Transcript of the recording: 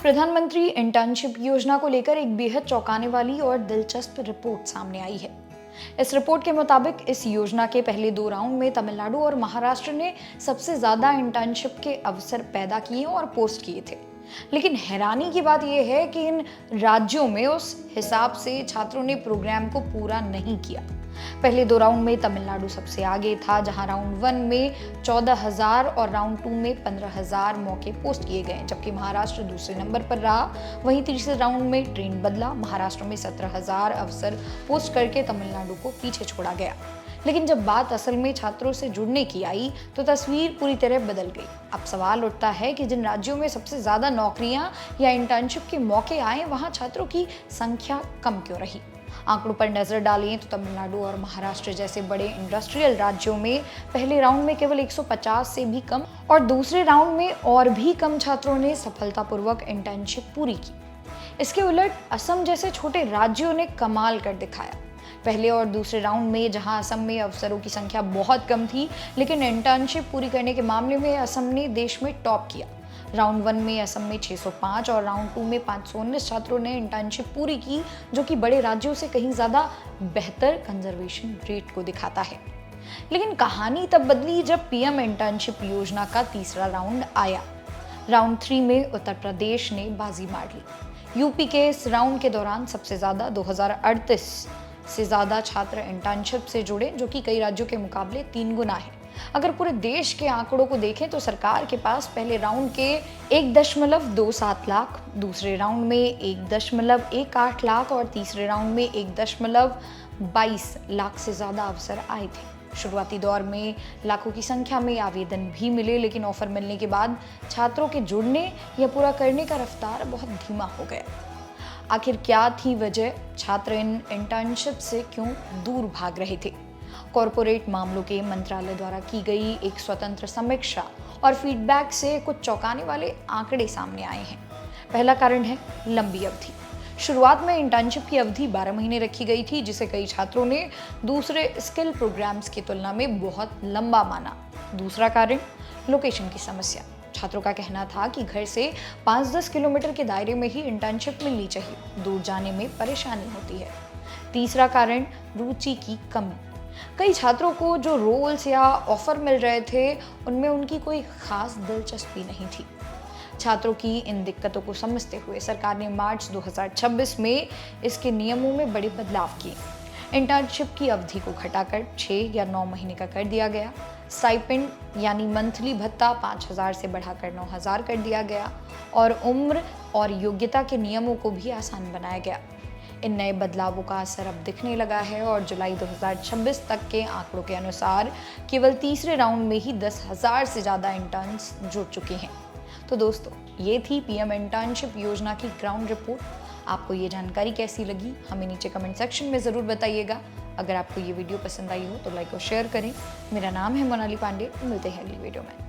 प्रधानमंत्री इंटर्नशिप योजना को लेकर एक बेहद चौंकाने वाली और दिलचस्प रिपोर्ट सामने आई है। इस रिपोर्ट के मुताबिक इस योजना के पहले 2 राउंड में तमिलनाडु और महाराष्ट्र ने सबसे ज्यादा इंटर्नशिप के अवसर पैदा किए और पोस्ट किए थे। लेकिन हैरानी की बात यह है कि इन राज्यों में उस हिसाब से छात्रों ने प्रोग्राम को पूरा नहीं किया। पहले 2 राउंड में तमिलनाडु सबसे आगे था, जहां राउंड 1 में 14,000 और राउंड 2 में 15,000 मौके पोस्ट किए गए, जबकि महाराष्ट्र दूसरे नंबर पर रहा। वहीं तीसरे राउंड में ट्रेंड बदला, महाराष्ट्र में 17,000 अवसर पोस्ट करके तमिलनाडु को पीछे छोड़ा गया। लेकिन जब बात असल में छात्रों से जुड़ने की आई तो तस्वीर पूरी तरह बदल गई। अब सवाल उठता है कि जिन राज्यों में सबसे ज्यादा नौकरियां या इंटर्नशिप के मौके आए, वहां छात्रों की संख्या कम क्यों रही। आंकड़ों पर नजर डालें तो तमिलनाडु और महाराष्ट्र जैसे बड़े इंडस्ट्रियल राज्यों में पहले राउंड में केवल 150 से भी कम और दूसरे राउंड में और भी कम छात्रों ने सफलतापूर्वक इंटर्नशिप पूरी की। इसके उलट असम जैसे छोटे राज्यों ने कमाल कर दिखाया। पहले और दूसरे राउंड में जहां असम में अवसरों की संख्या बहुत कम थी, लेकिन इंटर्नशिप पूरी करने के मामले में असम ने देश में टॉप किया। राउंड 1 में असम में 605 और राउंड 2 में 519 छात्रों ने इंटर्नशिप पूरी की, जो कि बड़े राज्यों से कहीं ज्यादा बेहतर कंजर्वेशन रेट को दिखाता है। लेकिन कहानी तब बदली जब पीएम इंटर्नशिप योजना का तीसरा राउंड आया। राउंड 3 में उत्तर प्रदेश ने बाजी मार ली। यूपी के इस राउंड के दौरान सबसे ज्यादा 2038 से ज्यादा छात्र इंटर्नशिप से जुड़े, जो कि कई राज्यों के मुकाबले 3 गुना है। अगर पूरे देश के आंकड़ों को देखें तो सरकार के पास पहले राउंड के 1.27 लाख, दूसरे राउंड में 1.18 लाख और तीसरे राउंड में 1.22 लाख से ज्यादा अवसर आए थे। शुरुआती दौर में लाखों की संख्या में आवेदन भी मिले, लेकिन ऑफर मिलने के बाद छात्रों के जुड़ने या पूरा करने का रफ्तार बहुत धीमा हो गया। आखिर क्या थी वजह? छात्र इन इंटर्नशिप से क्यों दूर भाग रहे थे? कॉरपोरेट मामलों के मंत्रालय द्वारा की गई एक स्वतंत्र समीक्षा और फीडबैक से कुछ चौंकाने वाले आंकड़े सामने आए हैं। पहला कारण है लंबी अवधि। शुरुआत में इंटर्नशिप की अवधि 12 महीने रखी गई थी, जिसे कई छात्रों ने दूसरे स्किल प्रोग्राम्स की तुलना में बहुत लंबा माना। दूसरा कारण लोकेशन की समस्या। छात्रों का कहना था कि घर से 5-10 किलोमीटर के दायरे में ही इंटर्नशिप मिलनी चाहिए, दूर जाने में परेशानी होती है। तीसरा कारण रुचि की कमी। कई छात्रों को जो रोल्स या ऑफर मिल रहे थे, उनमें उनकी कोई खास दिलचस्पी नहीं थी। छात्रों की इन दिक्कतों को समझते हुए सरकार ने मार्च 2026 में इसके नियमों में बड़े बदलाव किए। इंटर्नशिप की अवधि को घटाकर 6 या 9 महीने का कर दिया गया। स्टाइपेंड यानी मंथली भत्ता 5,000 से बढ़ाकर 9,000 कर दिया गया और उम्र और योग्यता के नियमों को भी आसान बनाया गया। इन नए बदलावों का असर अब दिखने लगा है और जुलाई 2026 तक के आंकड़ों के अनुसार केवल तीसरे राउंड में ही 10,000 से ज़्यादा इंटर्न्स जुड़ चुके हैं। तो दोस्तों, ये थी पीएम इंटर्नशिप योजना की ग्राउंड रिपोर्ट। आपको ये जानकारी कैसी लगी, हमें नीचे कमेंट सेक्शन में ज़रूर बताइएगा। अगर आपको ये वीडियो पसंद आई हो तो लाइक और शेयर करें। मेरा नाम है मोनाली पांडे। मिलते हैं अगली वीडियो में।